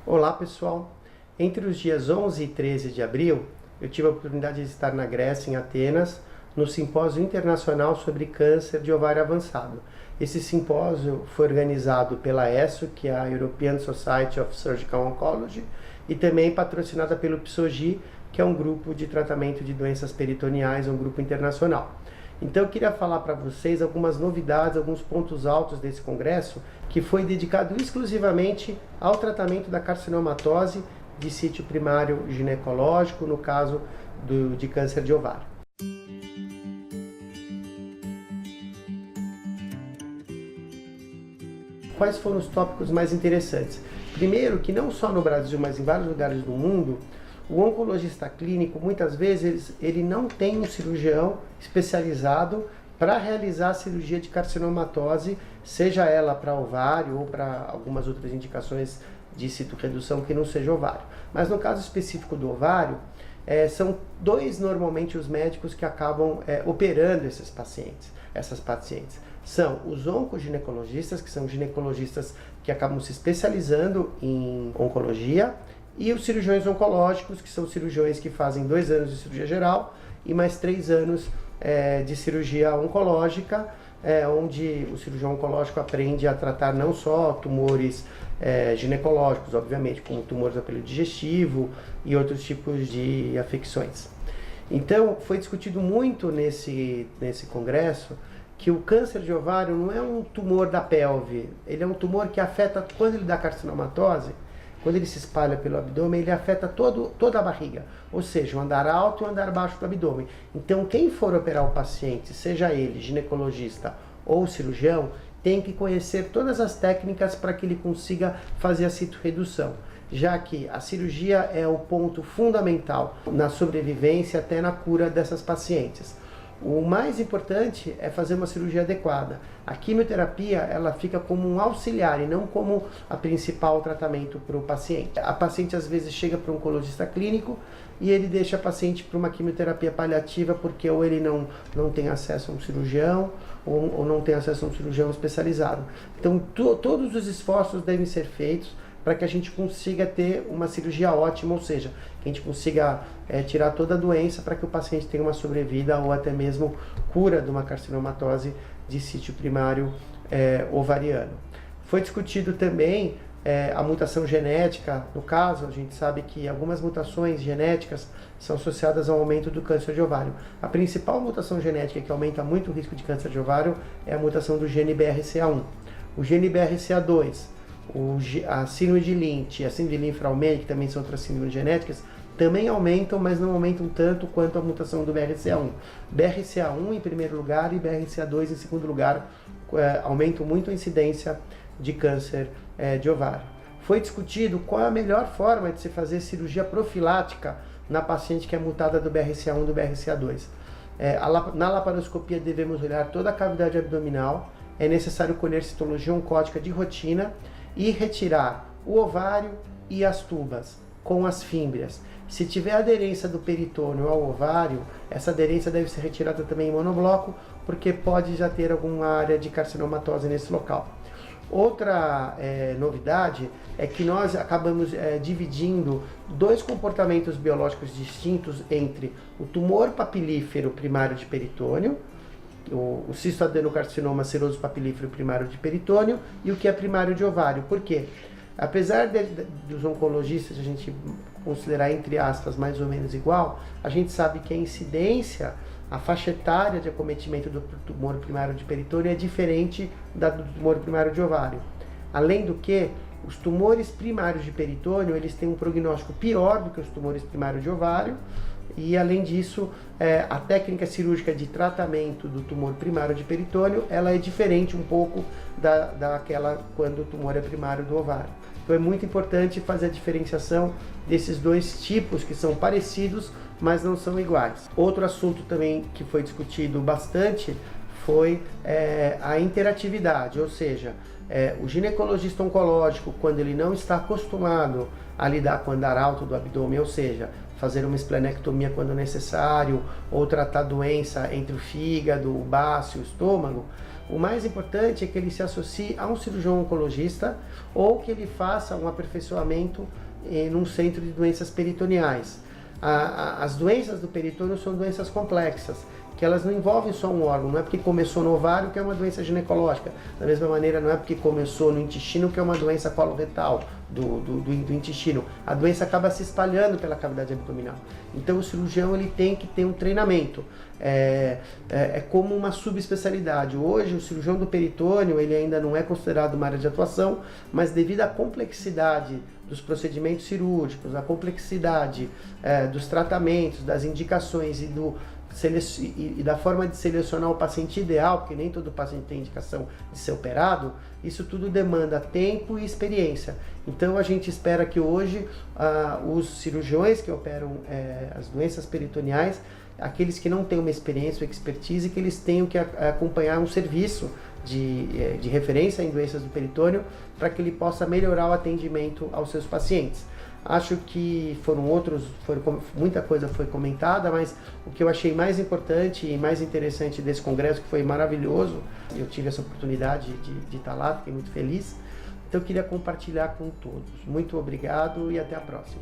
Olá pessoal, entre os dias 11 e 13 de abril eu tive a oportunidade de estar na Grécia, em Atenas, no Simpósio Internacional sobre Câncer de Ovário Avançado. Esse simpósio foi organizado pela ESSO, que é a European Society of Surgical Oncology, e também patrocinada pelo PSOGI, que é um grupo de tratamento de doenças peritoneais, um grupo internacional. Então eu queria falar para vocês algumas novidades, alguns pontos altos desse congresso, que foi dedicado exclusivamente ao tratamento da carcinomatose de sítio primário ginecológico, no caso de câncer de ovário. Quais foram os tópicos mais interessantes? Primeiro, que não só no Brasil, mas em vários lugares do mundo, o oncologista clínico, muitas vezes, ele não tem um cirurgião especializado para realizar a cirurgia de carcinomatose, seja ela para ovário ou para algumas outras indicações de citoredução que não seja ovário. Mas no caso específico do ovário, são dois normalmente os médicos que acabam operando essas pacientes. São os oncoginecologistas, que são ginecologistas que acabam se especializando em oncologia, e os cirurgiões oncológicos, que são cirurgiões que fazem 2 anos de cirurgia geral e mais 3 anos de cirurgia oncológica, onde o cirurgião oncológico aprende a tratar não só tumores ginecológicos, obviamente, como tumores do aparelho digestivo e outros tipos de afecções. Então, foi discutido muito nesse congresso que o câncer de ovário não é um tumor da pelve, ele é um tumor que afeta, quando ele dá carcinomatose, quando ele se espalha pelo abdômen, ele afeta toda a barriga, ou seja, o andar alto e o andar baixo do abdômen. Então, quem for operar o paciente, seja ele ginecologista ou cirurgião, tem que conhecer todas as técnicas para que ele consiga fazer a citoredução, já que a cirurgia é o ponto fundamental na sobrevivência até na cura dessas pacientes. O mais importante é fazer uma cirurgia adequada. A quimioterapia, ela fica como um auxiliar e não como a principal tratamento para o paciente. A paciente às vezes chega para um oncologista clínico e ele deixa a paciente para uma quimioterapia paliativa porque ou ele não tem acesso a um cirurgião ou não tem acesso a um cirurgião especializado. Então todos os esforços devem ser feitos para que a gente consiga ter uma cirurgia ótima, ou seja, que a gente consiga tirar toda a doença para que o paciente tenha uma sobrevida ou até mesmo cura de uma carcinomatose de sítio primário ovariano. Foi discutido também a mutação genética. No caso, a gente sabe que algumas mutações genéticas são associadas ao aumento do câncer de ovário. A principal mutação genética que aumenta muito o risco de câncer de ovário é a mutação do gene BRCA1. O gene BRCA2, a síndrome de Lynch e a síndrome de Linfraumeni, que também são outras síndromes genéticas, também aumentam, mas não aumentam tanto quanto a mutação do BRCA1. BRCA1 em primeiro lugar e BRCA2 em segundo lugar aumentam muito a incidência de câncer de ovário. Foi discutido qual é a melhor forma de se fazer cirurgia profilática na paciente que é mutada do BRCA1 e do BRCA2. Na laparoscopia devemos olhar toda a cavidade abdominal, é necessário colher citologia oncótica de rotina e retirar o ovário e as tubas com as fímbrias. Se tiver aderência do peritônio ao ovário, essa aderência deve ser retirada também em monobloco, porque pode já ter alguma área de carcinomatose nesse local. Outra novidade é que nós acabamos dividindo 2 comportamentos biológicos distintos entre o tumor papilífero primário de peritônio, o cistoadenocarcinoma seroso papilífero primário de peritônio, e o que é primário de ovário. Por quê? Apesar dos oncologistas a gente considerar, entre aspas, mais ou menos igual, a gente sabe que a incidência, a faixa etária de acometimento do tumor primário de peritônio é diferente da do tumor primário de ovário. Além do que, os tumores primários de peritônio, eles têm um prognóstico pior do que os tumores primários de ovário, e além disso, a técnica cirúrgica de tratamento do tumor primário de peritônio, ela é diferente um pouco daquela quando o tumor é primário do ovário. Então é muito importante fazer a diferenciação desses 2 tipos que são parecidos, mas não são iguais. Outro assunto também que foi discutido bastante foi a interatividade, ou seja, o ginecologista oncológico, quando ele não está acostumado a lidar com o andar alto do abdômen, ou seja, fazer uma esplenectomia quando necessário, ou tratar doença entre o fígado, o baço e o estômago, O mais importante é que ele se associe a um cirurgião oncologista ou que ele faça um aperfeiçoamento num centro de doenças peritoneais. As doenças do peritônio são doenças complexas, que elas não envolvem só um órgão, não é porque começou no ovário que é uma doença ginecológica, da mesma maneira não é porque começou no intestino que é uma doença coloretal do intestino, a doença acaba se espalhando pela cavidade abdominal, então o cirurgião ele tem que ter um treinamento, é como uma subespecialidade. Hoje o cirurgião do peritônio ele ainda não é considerado uma área de atuação, mas devido à complexidade dos procedimentos cirúrgicos, a complexidade dos tratamentos, das indicações e da forma de selecionar o paciente ideal, porque nem todo paciente tem indicação de ser operado, isso tudo demanda tempo e experiência. Então a gente espera que hoje os cirurgiões que operam as doenças peritoneais, aqueles que não têm uma experiência ou expertise, que eles tenham que acompanhar um serviço de referência em doenças do peritônio para que ele possa melhorar o atendimento aos seus pacientes. Acho que muita coisa foi comentada, mas o que eu achei mais importante e mais interessante desse congresso, que foi maravilhoso, eu tive essa oportunidade de estar lá, fiquei muito feliz, então eu queria compartilhar com todos. Muito obrigado e até a próxima.